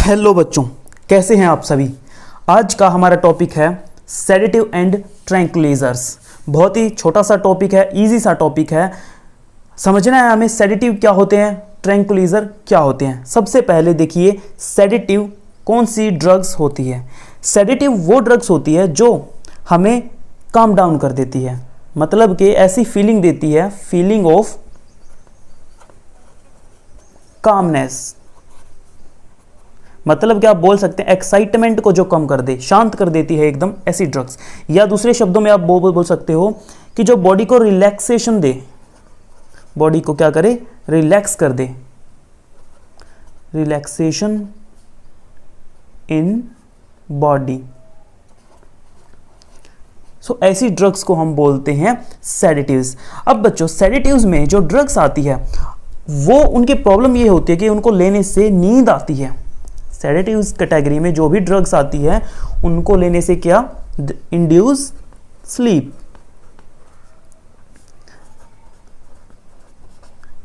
Hello बच्चों, कैसे हैं आप सभी। आज का हमारा टॉपिक है सेडेटिव एंड ट्रैंक्विलाइजर्स। बहुत ही छोटा सा टॉपिक है, इजी सा टॉपिक है। समझना है हमें सेडेटिव क्या होते हैं, ट्रैंक्विलाइजर क्या होते हैं। सबसे पहले देखिए सेडेटिव कौन सी ड्रग्स होती है। सेडेटिव वो ड्रग्स होती है जो हमें काम डाउन कर देती है, मतलब कि ऐसी फीलिंग देती है, फीलिंग ऑफ कामनेस। मतलब कि आप बोल सकते हैं एक्साइटमेंट को जो कम कर दे, शांत कर देती है एकदम, ऐसी ड्रग्स। या दूसरे शब्दों में आप बोल सकते हो कि जो बॉडी को रिलैक्सेशन दे, बॉडी को क्या करे, रिलैक्स कर दे, रिलैक्सेशन इन बॉडी। सो ऐसी ड्रग्स को हम बोलते हैं सेडेटिव्स। अब बच्चों, सेडेटिव्स में जो ड्रग्स आती है वो उनकी प्रॉब्लम ये होती है कि उनको लेने से नींद आती है। सेडेटिव्स कैटेगरी में जो भी ड्रग्स आती है उनको लेने से क्या, इंड्यूस स्लीप,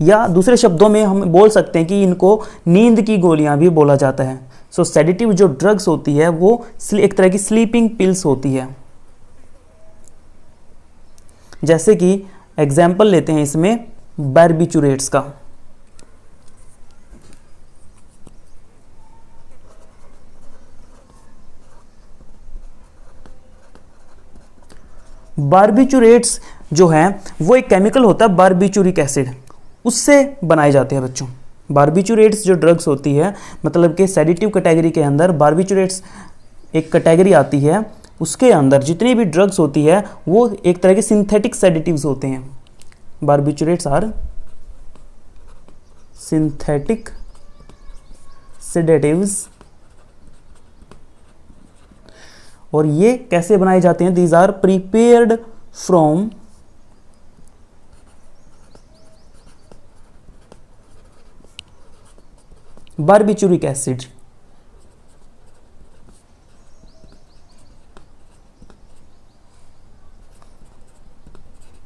या दूसरे शब्दों में हम बोल सकते हैं कि इनको नींद की गोलियां भी बोला जाता है। सो सेडेटिव जो ड्रग्स होती है वो एक तरह की स्लीपिंग पिल्स होती है। जैसे कि एग्जाम्पल लेते हैं इसमें बार्बिचुरेट्स का। बार्बिचुरेट्स जो है वो एक केमिकल होता है बार्बिचुरिक एसिड, उससे बनाए जाते हैं बच्चों। बार्बिचुरेट्स जो ड्रग्स होती है, मतलब कि सेडेटिव कैटेगरी के अंदर बार्बिचुरेट्स एक कैटेगरी आती है। उसके अंदर जितनी भी ड्रग्स होती है वो एक तरह के सिंथेटिक सेडेटिव्स होते हैं। Barbiturates are synthetic sedatives. और ये कैसे बनाए जाते हैं, these are prepared from barbituric acid.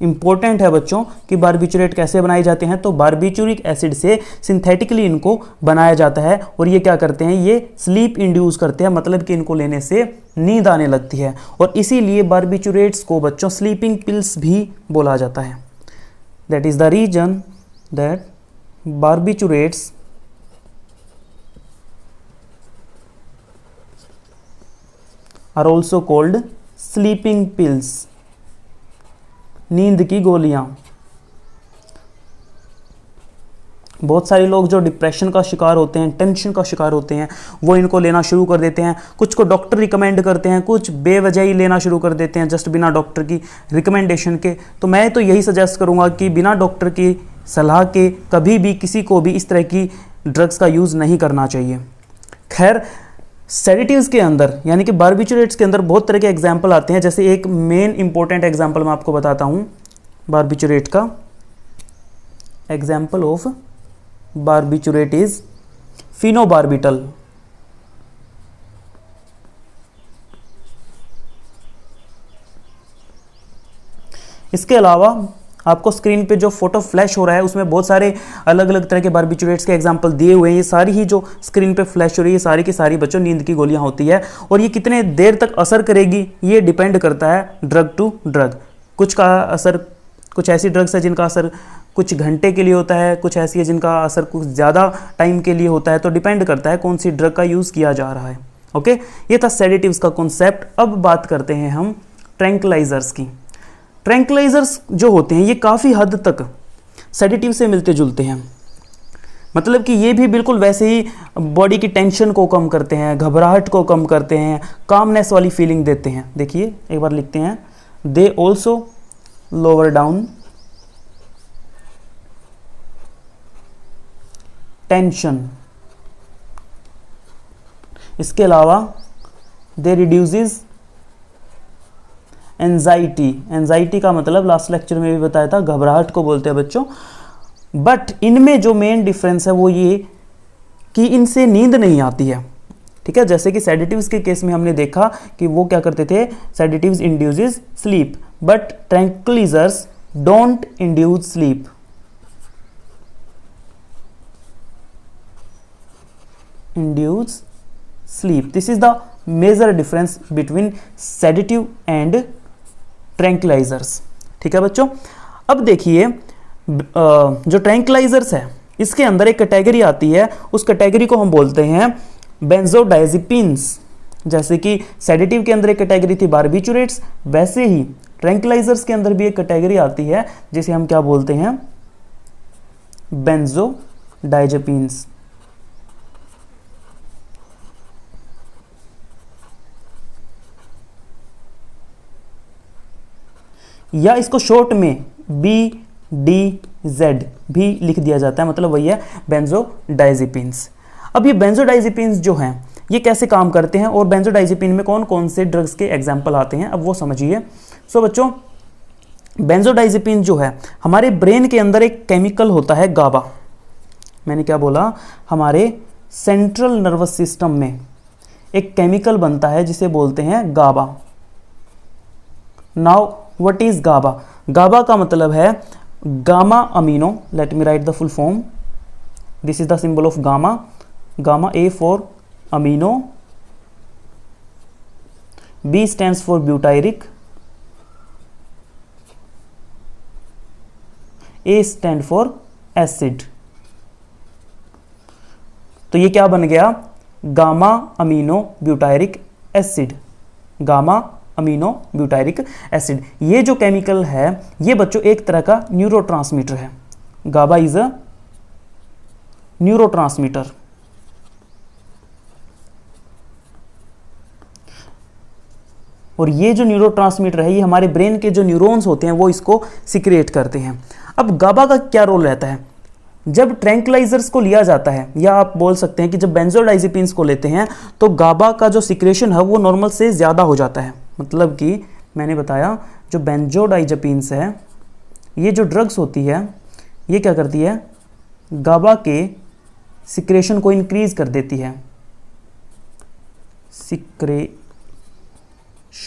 Important है बच्चों कि बार्बिचुरेट कैसे बनाए जाते हैं। तो बार्बिचुरिक एसिड से सिंथेटिकली इनको बनाया जाता है और ये क्या करते हैं, ये स्लीप इंड्यूस करते हैं, मतलब कि इनको लेने से नींद आने लगती है। और इसीलिए बार्बिचुरेट्स को बच्चों स्लीपिंग पिल्स भी बोला जाता है। That is the reason that barbiturates are also called sleeping pills, नींद की गोलियां। बहुत सारे लोग जो डिप्रेशन का शिकार होते हैं, टेंशन का शिकार होते हैं, वो इनको लेना शुरू कर देते हैं। कुछ को डॉक्टर रिकमेंड करते हैं, कुछ बेवजह ही लेना शुरू कर देते हैं, जस्ट बिना डॉक्टर की रिकमेंडेशन के। तो मैं तो यही सजेस्ट करूंगा कि बिना डॉक्टर की सलाह के कभी भी किसी को भी इस तरह की ड्रग्स का यूज़ नहीं करना चाहिए। खैर, सेडेटिव्स के अंदर यानी कि बार्बिचुरेट्स के अंदर बहुत तरह के एग्जाम्पल आते हैं। जैसे एक मेन इंपॉर्टेंट एग्जाम्पल मैं आपको बताता हूं बार्बिचुरेट का। Example of barbiturate is phenobarbital. इसके अलावा आपको स्क्रीन पे जो फोटो फ्लैश हो रहा है उसमें बहुत सारे अलग अलग तरह के बार्बिचुरेट्स के एग्जाम्पल दिए हुए हैं। ये सारी ही जो स्क्रीन पे फ्लैश हो रही है, सारी की सारी बच्चों नींद की गोलियां होती है। और ये कितने देर तक असर करेगी ये डिपेंड करता है ड्रग टू ड्रग। कुछ का असर, कुछ ऐसी ड्रग्स है जिनका असर कुछ घंटे के लिए होता है, कुछ ऐसी है जिनका असर कुछ ज़्यादा टाइम के लिए होता है। तो डिपेंड करता है कौन सी ड्रग का यूज़ किया जा रहा है। ओके, ये था सेडेटिव्स का कॉन्सेप्ट। अब बात करते हैं हम ट्रैंक्विलाइजर्स की। ट्रैंक्विलाइजर्स जो होते हैं ये काफ़ी हद तक सेडेटिव से मिलते जुलते हैं, मतलब कि ये भी बिल्कुल वैसे ही बॉडी की टेंशन को कम करते हैं, घबराहट को कम करते हैं, कामनेस वाली फीलिंग देते हैं। देखिए एक बार लिखते हैं, they also lower down tension. इसके अलावा दे रिड्यूसेस एंजाइटी। एंजाइटी का मतलब लास्ट लेक्चर में भी बताया था, घबराहट को बोलते हैं बच्चों। बट इनमें जो मेन डिफरेंस है वो ये कि इनसे नींद नहीं आती है। ठीक है, जैसे कि सेडेटिव्स के केस में हमने देखा कि वो क्या करते थे, sedatives induces sleep, but tranquillisers don't induce sleep. Induce sleep. This is the major difference between sedative and tranquilizers. ठीक है बच्चों, अब देखिए जो ट्रैंक्विलाइजर्स है इसके अंदर एक कैटेगरी आती है, उस कैटेगरी को हम बोलते हैं बेंजोडाइजेपिन्स। जैसे कि सेडेटिव के अंदर एक कैटेगरी थी बारबिचुरेट्स, वैसे ही ट्रैंक्विलाइजर्स के अंदर भी एक कैटेगरी आती है जिसे हम क्या बोलते हैं, बेंजोडाइजेपिन्स। या इसको शॉर्ट में BDZ भी लिख दिया जाता है, मतलब वही है बेंजोडाइजेपिन्स। अब ये बेंजोडाइजेपिन्स जो हैं ये कैसे काम करते हैं और बेंजोडाइजेपिन में कौन कौन से ड्रग्स के एग्जाम्पल आते हैं, अब वो समझिए। सो बच्चों, बेंजोडाइजेपिन जो है हमारे ब्रेन के अंदर एक केमिकल होता है गाबा। मैंने क्या बोला, हमारे सेंट्रल नर्वस सिस्टम में एक केमिकल बनता है जिसे बोलते हैं गाबा। नाउ व्हाट इज गाबा? गाबा का मतलब है gamma amino. Let me right the full form. This is the symbol of gamma. Gamma A for amino, B stands for butyric, A stand for acid। तो ये क्या बन गया, gamma amino butyric acid. Gamma amino butyric acid, ये जो chemical है ये बच्चों एक तरह का न्यूरोट्रांसमीटर है। गाबा इज अ न्यूरोट्रांसमीटर। और ये जो न्यूरोट्रांसमीटर है ये हमारे ब्रेन के जो न्यूरॉन्स होते हैं वो इसको सिक्रिएट करते हैं। अब गाबा का क्या रोल रहता है? जब ट्रैंक्विलाइजर्स को लिया जाता है, या आप बोल सकते हैं कि जब बेंजोडाइजेपिन्स को लेते हैं तो गाबा का जो सिक्रेशन है वो नॉर्मल से ज़्यादा हो जाता है। मतलब कि मैंने बताया जो बेंजोडाइजेपिन्स है, ये जो ड्रग्स होती है ये क्या करती है, गाबा के सिक्रेशन को इंक्रीज कर देती है।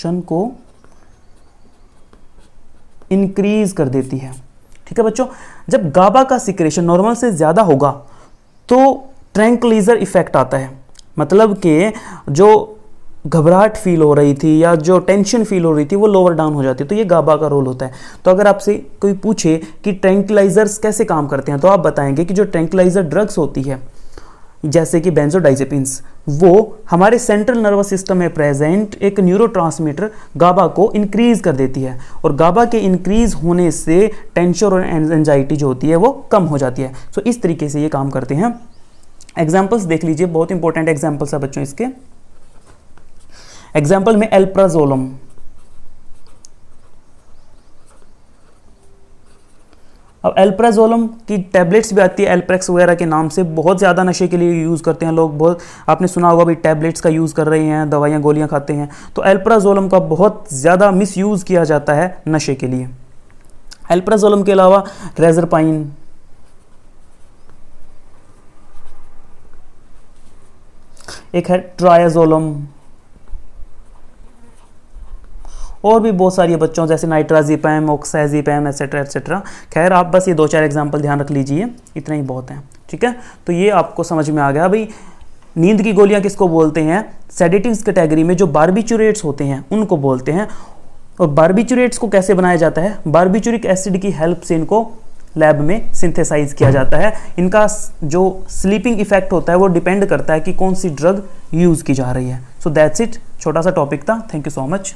को इंक्रीज कर देती है। ठीक है बच्चों, जब गाबा का सिक्रेशन नॉर्मल से ज्यादा होगा तो ट्रैंक्विलाइजर इफेक्ट आता है। मतलब कि जो घबराहट फील हो रही थी या जो टेंशन फील हो रही थी वो लोअर डाउन हो जाती है। तो ये गाबा का रोल होता है। तो अगर आपसे कोई पूछे कि ट्रैंक्विलाइजर्स कैसे काम करते हैं तो आप बताएंगे कि जो ट्रैंक्विलाइजर ड्रग्स होती है जैसे कि बेंजोडाइजेपिन्स, वो हमारे सेंट्रल नर्वस सिस्टम में प्रेजेंट एक न्यूरोट्रांसमीटर गाबा को इंक्रीज कर देती है, और गाबा के इंक्रीज होने से टेंशन और एंजाइटी जो होती है वो कम हो जाती है। सो इस तरीके से ये काम करते हैं। एग्जाम्पल्स देख लीजिए, बहुत इंपॉर्टेंट एग्जाम्पल्स है बच्चों इसके। एग्जाम्पल में एल्प्राजोलम, अब एल्प्राजोलम की टैबलेट्स भी आती है एल्प्रेक्स वगैरह के नाम से, बहुत ज़्यादा नशे के लिए यूज़ करते हैं लोग। बहुत आपने सुना होगा भाई टैबलेट्स का यूज़ कर रहे हैं, दवाइयाँ गोलियाँ खाते हैं। तो एल्प्राजोलम का बहुत ज़्यादा मिसयूज़ किया जाता है नशे के लिए। एल्प्राजोलम के अलावा रेजरपाइन, एक है ट्रायाजोलम, और भी बहुत सारी बच्चों जैसे नाइट्राजीपैम, ऑक्साजीपैम एसेट्रा एसेट्रा। खैर आप बस ये 2-4 एग्जाम्पल ध्यान रख लीजिए, इतना ही बहुत है। ठीक है, तो ये आपको समझ में आ गया भाई नींद की गोलियां किसको बोलते हैं। सेडेटिव्स कैटेगरी में जो बारबिचुरेट्स होते हैं उनको बोलते हैं। और बारबिचुरेट्स को कैसे बनाया जाता है, बारबिचुरिक एसिड की हेल्प से इनको लैब में सिंथेसाइज किया जाता है। इनका जो स्लीपिंग इफेक्ट होता है वो डिपेंड करता है कि कौन सी ड्रग यूज़ की जा रही है। सो दैट्स इट, छोटा सा टॉपिक था। Thank you so much.